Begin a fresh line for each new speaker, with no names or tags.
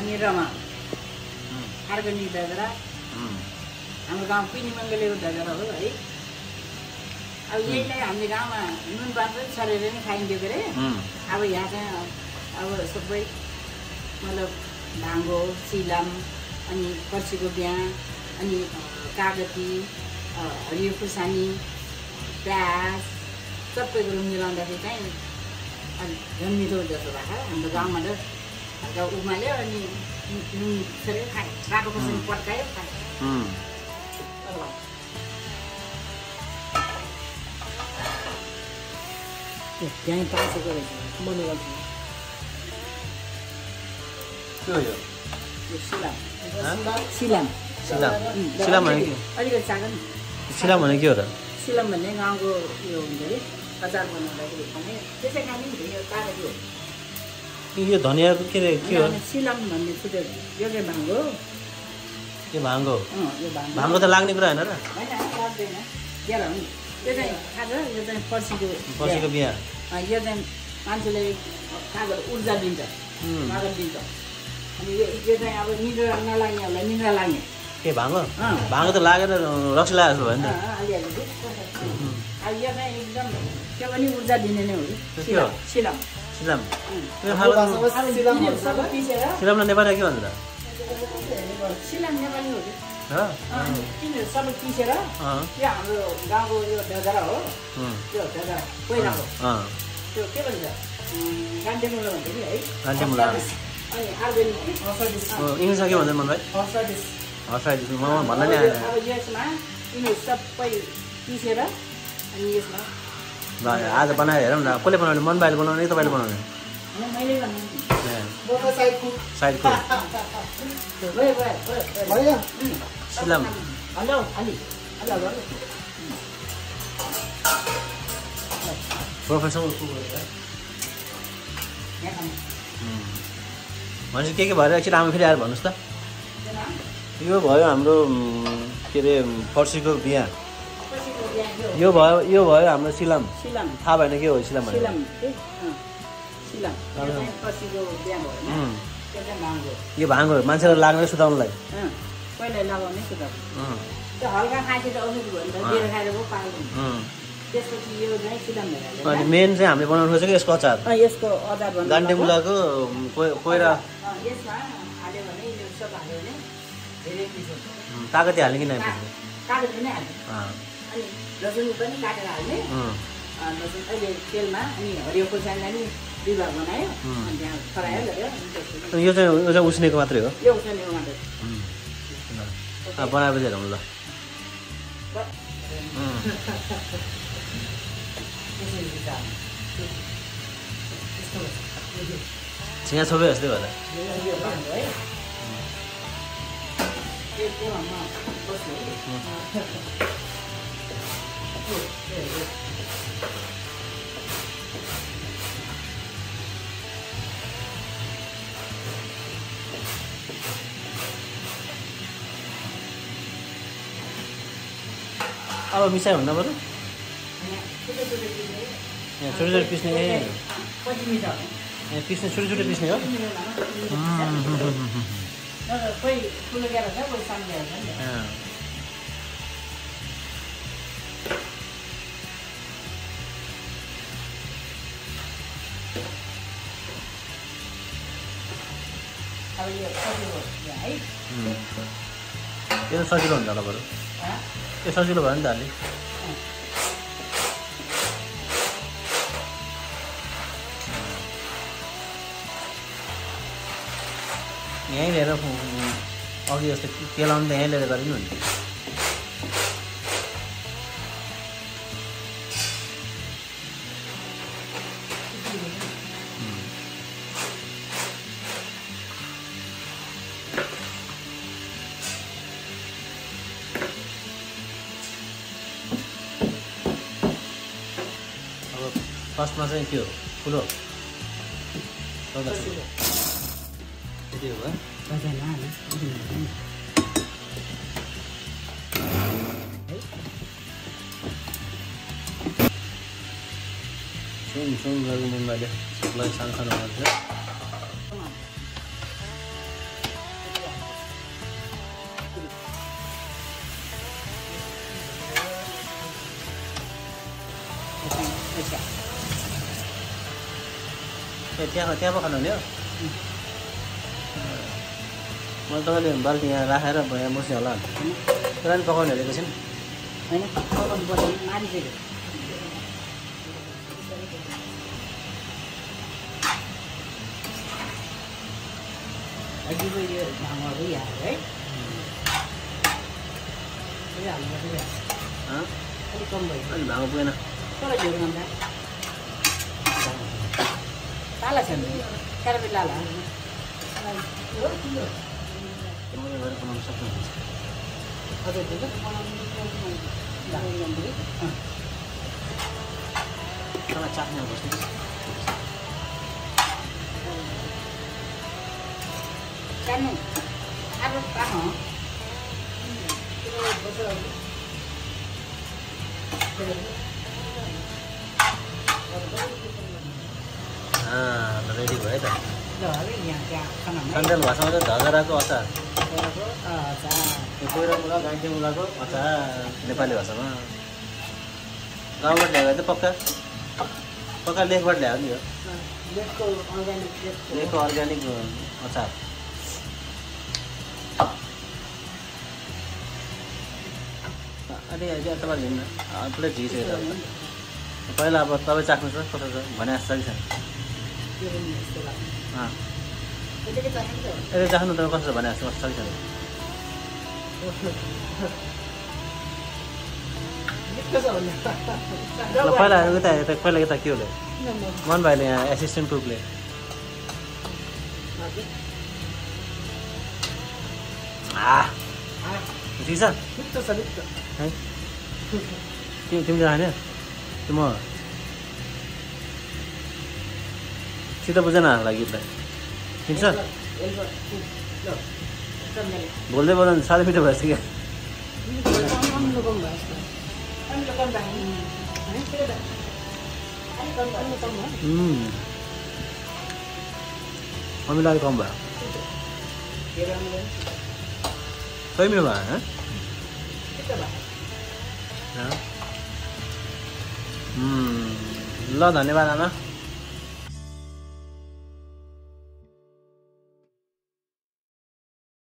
अनि रमा अर्ग्यानिक दजरा हाम्रो गाउँ पिनी मङ्गलेको दजरा हो है अब यहीलाई हामीले गाउँमा नुन पात छरेर नै खाइन्थ्यो के अरे अब यहाँ चाहिँ अब सबै मतलब भाङ्गो सिलाम अनि पर्सीको बिहा अनि कागती हरियो खुर्सानी प्याज सबै कुरो मिलाउँदाखेरि चाहिँ अनि झन् मिठो जस्तो भएको हाम्रो गाउँमा त हल्का उमाल्यो अनि नुन छरेर खायो काको खुर्सानी पड्कायो खायो त्यहीँ पासेको रहेछ बनेको
के हो यो
सिलाम सिलाम
सिलाम सिलाम भने के
अलिकति चाको नि
सिलाम भने के हो त
सिलाम भन्ने गाउँको यो हुन्छ अरे अचार बनाउँदाखेरि खाने त्यसै खाने नि यो कागती हो
यो धनियाँको के हो
सिलाम भन्ने छुट्यो यो चाहिँ भाङ्गो
यो भाङ्गो
यो भाङ्गो
भाङ्गो त लाग्ने कुरा होइन र
होइन लाग्दैन गेला हो नि यो चाहिँ थाहा छ यो चाहिँ पर्सीको
बिहा
यो चाहिँ मान्छेले कागज ऊर्जा दिन्छ कागज दिन्छ अनि यो चाहिँ अब निद्रा नलाग्नेहरूलाई निद्रा लाग्ने
के भाङ्गो भाङ्गो त लागेर रक्सी लागेको भयो नि त
अलिअलि अब यो चाहिँ एकदम त्यो पनि ऊर्जा दिने नै हो कि सिलाम
सिलाम
सबै पिसेर
सिलामलाई नेपाली के भन्छ
सिलाम नेपाली हो कि तिनीहरू सबै पिसेर यो हाम्रो गाउँको यो डजरा हो त्यो डजरा पहिलाको त्यो के भन्छ गान्टेमुला भन्छ कि है
गान्टेमुला
अनि अर्ग्यानिक
इङ्ग्लिसमा के भन्छ मनभाइ हर्साइटिस म भन्दा नि आएन
अब यसमा यिनीहरू सबै पिसेर अनि यसमा
आज बनाएर हेरौँ न कसले बनाउने मनभाइले बनाउने कि तपाईँले बनाउने
मैले
साइडको सिलाम
हेलो अलि
प्रोफेसनल भनेपछि के भएर एकछिन आमा फेरि आएर भन्नुहोस् त यो भयो हाम्रो के अरे पर्सीको बिहा यो भयो हाम्रो सिलाम थाहा भएन के हो सिलाम यो भाङ्गो मान्छेलाई लाग्ने सुताउनलाई अनि मेन चाहिँ हामीले बनाउनु खोजेको यसको अचार गान्टेमुलाको कोइरा कागती हाल्ने कि नयाँ
कागती नै हाल्ने अनि लसुन पनि काटेर हाल्ने लसुन अहिले तेलमा अनि हरियो खोर्सानीलाई नि दुई भाग बनायो अनि त्यहाँ फरायो लग्यो
यो चाहिँ उसिनेको मात्रै हो
यो उसिनेको मात्रै
बनाएपछि हेरौँ ल छिया छोपे जस्तै भयो अब मिसाइ हुन्न बरु छोटो छोटो पिस्ने पिस्ने छोटो छोटो पिस्ने हो
कोही ठुलो ग्यास छ कोही सानो ग्यास छ नि अब यो सजिलो है
यो सजिलो हुन्छ होला बरु यो सजिलो भयो नि त अलि यहीँ लिएर अघि जस्तो केलाउनु त यहीँ लिएर गरे पनि हुन्थ्यो फर्स्टमा चाहिँ के हो ठुलो त्यति हो सुन लगेर मुन्डाले सबलाई सानो सानो गर्छ त्यहाँ पो खानुहुने हो मैले तपाईँले बाल्टी यहाँ राखेर यहाँ मुस्ने होला त्यसलाई पनि पकाउने हेरेको छैन
होइन पकाउनु पर्छ मारिसक्यो अघिको यो ढाँगहरू यहाँ है अलिक कम भयो
अलि भाँगो पुगेन
तर झोल भन्दा लाला छ नि क्यारामेल लाला
गरेर बनाउन सक्नुहुन्छ
हजुर
मलाई चाख्ने बस्नु
कानु अब कहाँ
रेडी भयो त
यहाँ खानामा
सन्देल भाषामा चाहिँ धजराको अचार
अचार
कोइरा मुला घाइते मुलाको अचार नेपाली भाषामा गाउँबाट ल्यायो त पक्का लेखबाट ल्यायो नि यो लेखको अर्ग्यानिक अचार अलि अहिले तपाईँले हिँड्न प्लेट झिकेको पहिला अब तपाईँ चाख्नुहोस् न कस्तो छ भने जस्तो छ कि छैन यसले चाख्नु तपाईँ कस्तो छ भने जस्तो कस्तो छ कि छैन पहिला यता के होला मन भाइले यहाँ एसिस्टेन्ट कुकले ठिक छ है तिमीले खाने म सिधा बुझेन होला गीतलाई ठिक छ बोल्दै बोल्दा साह्रै मिठो भइसक्यो अमिलो अलिक कम भयो खै मिठो भयो ल धन्यवाद आमा